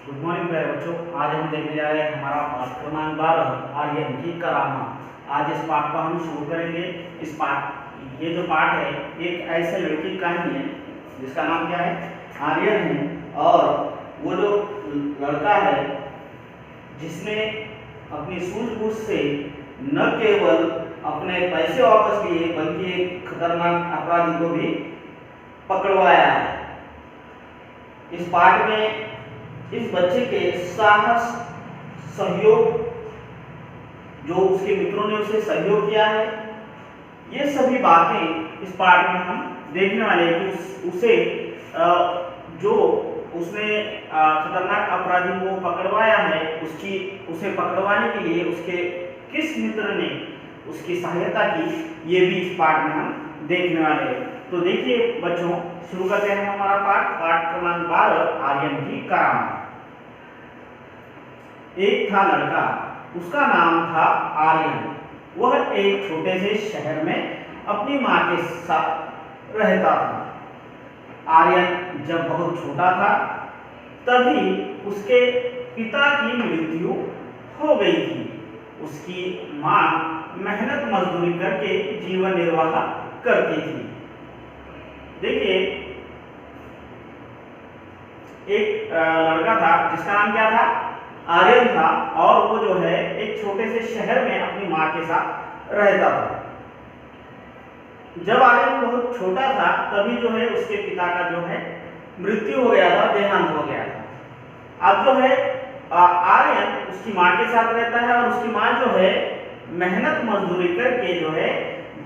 Good morning प्यारे बच्चों। आज हम देखने जा रहे हैं हमारा पाठ क्रमांक 12 आर्यन की करामात। आज इस पाठ को हम शुरू करेंगे। ये जो पाठ है एक ऐसे लड़के की कहानी है जिसका नाम क्या है, आर्यन है। और वो जो लड़का है जिसने अपनी सूझबूझ से न केवल अपने पैसे वापस लिए बल्कि एक खतरनाक अपराधी को भी पकड़वाया है। इस पाठ में इस बच्चे के साहस, सहयोग, जो उसके मित्रों ने उसे सहयोग किया है, ये सभी बातें इस पाठ में हम देखने वाले हैं कि उसे जो उसने खतरनाक अपराधी को पकड़वाया है, उसे पकड़वाने के लिए उसके किस मित्र ने उसकी सहायता की, ये भी इस पाठ में हम देखने वाले हैं। तो देखिए बच्चों, शुरू करते हैं हमारा पाठ क्रमांक 12 आर्यन की करामात। एक था लड़का, उसका नाम था आर्यन। वह एक छोटे से शहर में अपनी माँ के साथ रहता था। आर्यन जब बहुत छोटा था तभी उसके पिता की मृत्यु हो गई थी। उसकी माँ मेहनत मजदूरी करके जीवन निर्वाह करती थी। देखिए, एक लड़का था जिसका नाम क्या था, आर्यन था। और वो जो है एक छोटे से शहर में अपनी माँ के साथ रहता था। जब आर्यन बहुत छोटा था तभी जो है उसके पिता का जो है मृत्यु हो गया था, देहांत हो गया था। अब जो है आर्यन उसकी माँ के साथ रहता है और उसकी माँ जो है मेहनत मजदूरी करके जो है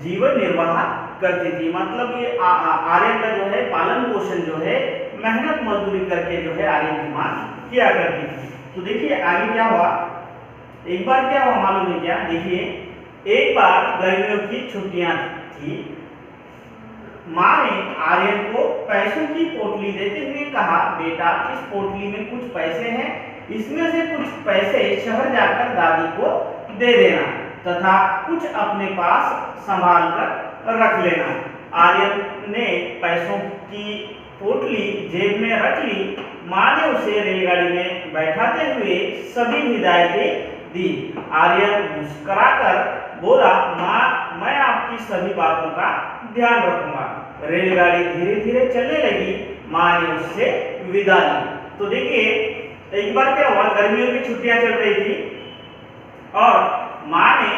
जीवन निर्वाह करती थी। मतलब ये आर्यन का जो है पालन पोषण जो है मेहनत मजदूरी करके जो है आर्यन की माँ किया करती थी। तो देखिए आगे क्या हुआ। एक बार क्या हुआ मालूम है क्या? देखिए, एक बार गर्मियों की छुट्टियां थी। माँ ने आर्यन को पैसों की पोटली देते हुए कहा, बेटा इस पोटली में कुछ पैसे हैं, इसमें से कुछ पैसे शहर जाकर दादी को दे देना तथा कुछ अपने पास संभाल कर रख लेना। आर्यन ने पैसों की पोटली जेब में रख ली। माँ ने उसे रेलगाड़ी में बैठाते हुए सभी हिदायतें दी। आर्यन मुस्कुराकर बोला, माँ मैं आपकी सभी बातों का ध्यान रखूंगा। रेलगाड़ी धीरे धीरे चलने लगी। माँ ने उससे विदा ली। तो देखिए, एक बार क्या हुआ, गर्मियों की छुट्टियां चल रही थी और माँ ने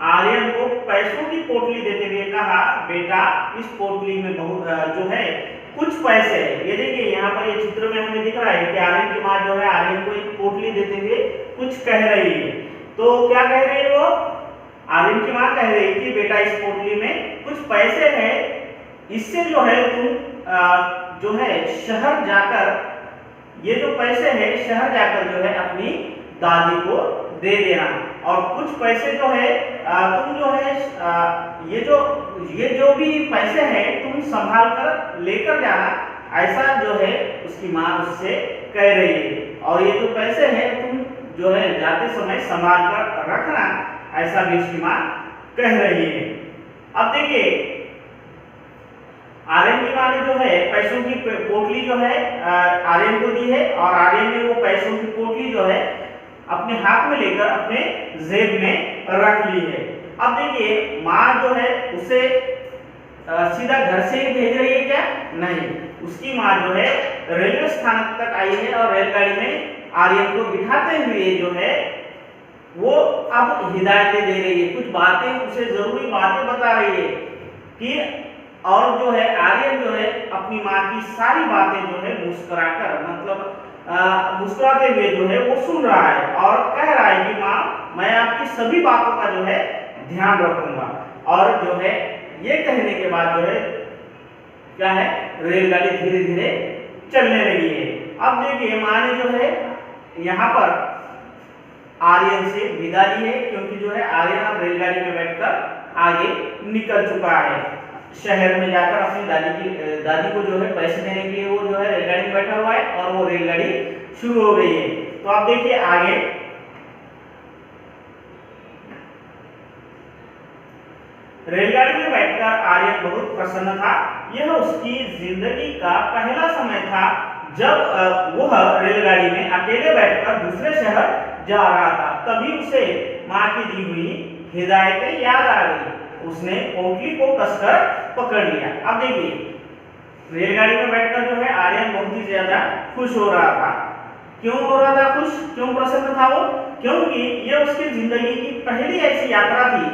आर्यन को पैसों की पोटली देते हुए कहा, बेटा इस पोटली में बहुत जो है कुछ पैसे है। ये देखिए यहाँ पर ये चित्र में हमें दिख रहा है कि आर्यन की माँ जो है आर्यन को एक पोटली देते हुए कुछ कह रही है। तो क्या कह रही है वो? आर्यन की माँ कह रही थी, बेटा इस पोटली में कुछ पैसे हैं, इससे जो है तुम जो है शहर जाकर, ये जो पैसे हैं शहर जाकर जो है अपनी दादी को दे देना। और कुछ पैसे जो है तुम जो है ये जो भी पैसे हैं तुम संभाल कर लेकर जाना, ऐसा जो है उसकी माँ उससे कह रही है। और ये जो पैसे हैं तुम जो है जाते समय संभाल कर रखना, ऐसा भी उसकी माँ कह रही है। अब देखिए, आर्यन की माँ ने जो है पैसों की पोटली जो है आर्यन को दी है और आर्यन ने वो पैसों की पोटली जो है अपने हाथ में लेकर अपने जेब में रख ली है। अब देखिए, माँ जो है उसे सीधा घर से ही भेज रही है क्या? नहीं, उसकी माँ जो है रेलवे स्थानक तक आई है और रेलगाड़ी में आर्यन को बिठाते हुए जो है वो अब हिदायतें दे रही है, कुछ बातें उसे जरूरी बातें बता रही है कि, और जो है आर्यन जो है अपनी माँ की सारी बातें जो है मुस्कुराकर, मतलब मुस्कुराते हुए जो है वो सुन रहा है और कह रहा है कि माँ मैं आपकी सभी बातों का जो है ध्यान रखूंगा। और जो है ये कहने के बाद जो है क्या है, रेलगाड़ी धीरे धीरे चलने लगी है। अब देखिए, माँ ने जो है यहाँ पर आर्यन से विदा ली है, क्योंकि जो है आर्यन अब रेलगाड़ी में बैठकर आगे निकल चुका है। शहर में जाकर अपनी दादी को जो है पैसे देने के लिए वो जो है रेलगाड़ी में बैठा हुआ है और वो रेलगाड़ी शुरू हो गई है। तो आप देखिए आगे, रेलगाड़ी में बैठकर आर्यन बहुत प्रसन्न था। यह उसकी जिंदगी का पहला समय था जब वह रेलगाड़ी में अकेले बैठकर दूसरे शहर जा रहा था। तभी उसे माँ की दी हुई हिदायतें याद आ गई। उसने पोटली को कसकर पकड़ लिया। अब देखिए, रेलगाड़ी में बैठकर जो है आर्यन बहुत ही ज्यादा खुश हो रहा था। क्यों हो रहा था खुश, क्यों प्रसन्न था वो? क्योंकि ये उसकी जिंदगी की पहली ऐसी यात्रा थी,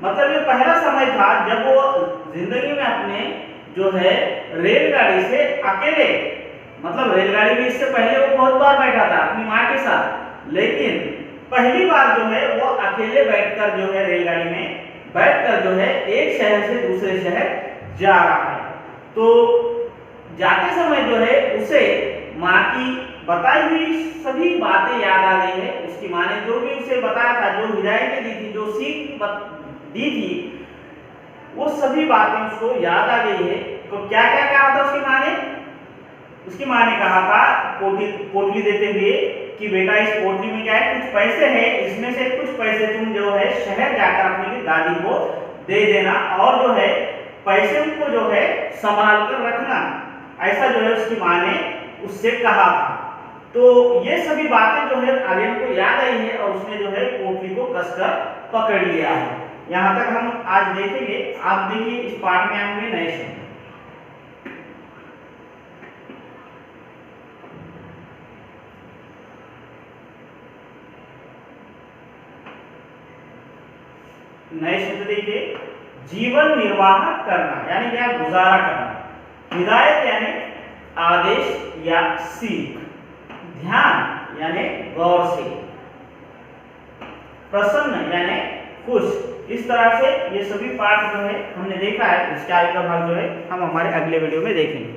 मतलब ये पहला समय था जब वो जिंदगी में अपने जो है रेलगाड़ी से अकेले, मतलब रेलगाड़ी में इससे पहले वो बहुत बार बैठा था अपनी माँ के साथ, लेकिन पहली बार जो है वो अकेले बैठकर जो है रेलगाड़ी में बैठकर जो है एक शहर से दूसरे शहर जा रहा है। तो जाते समय जो है उसे माँ की बताई हुई सभी बातें याद आ गई है। उसकी माँ ने जो भी उसे बताया था, जो हिदायतें दी थी, जो सीख दी थी, वो सभी बातें उसको याद आ गई है। तो क्या क्या कहा था उसकी माँ ने? उसकी माँ ने कहा था पोटली देते हुए कि बेटा इस पोटली में क्या है, कुछ पैसे हैं, इसमें से कुछ पैसे तुम जो है शहर जाकर अपनी दादी को दे देना और जो है पैसे उनको जो है संभाल कर रखना। ऐसा जो है उसकी माँ ने उससे कहा था। तो ये सभी बातें जो है आर्यन को याद आई है और उसने जो है पोटली को कसकर पकड़ लिया है। यहाँ तक हम आज देखेंगे। आप देखिए इस पाठ में आएंगे नए शब्द। नए शब्द देखिए, जीवन निर्वाह करना यानी क्या, गुजारा करना। हिदायत यानी आदेश या सीख। ध्यान यानी गौर से। प्रसन्न यानी खुश। इस तरह से ये सभी पाठ जो है हमने देखा है। इसके आगे का भाग जो है हम हमारे अगले वीडियो में देखेंगे।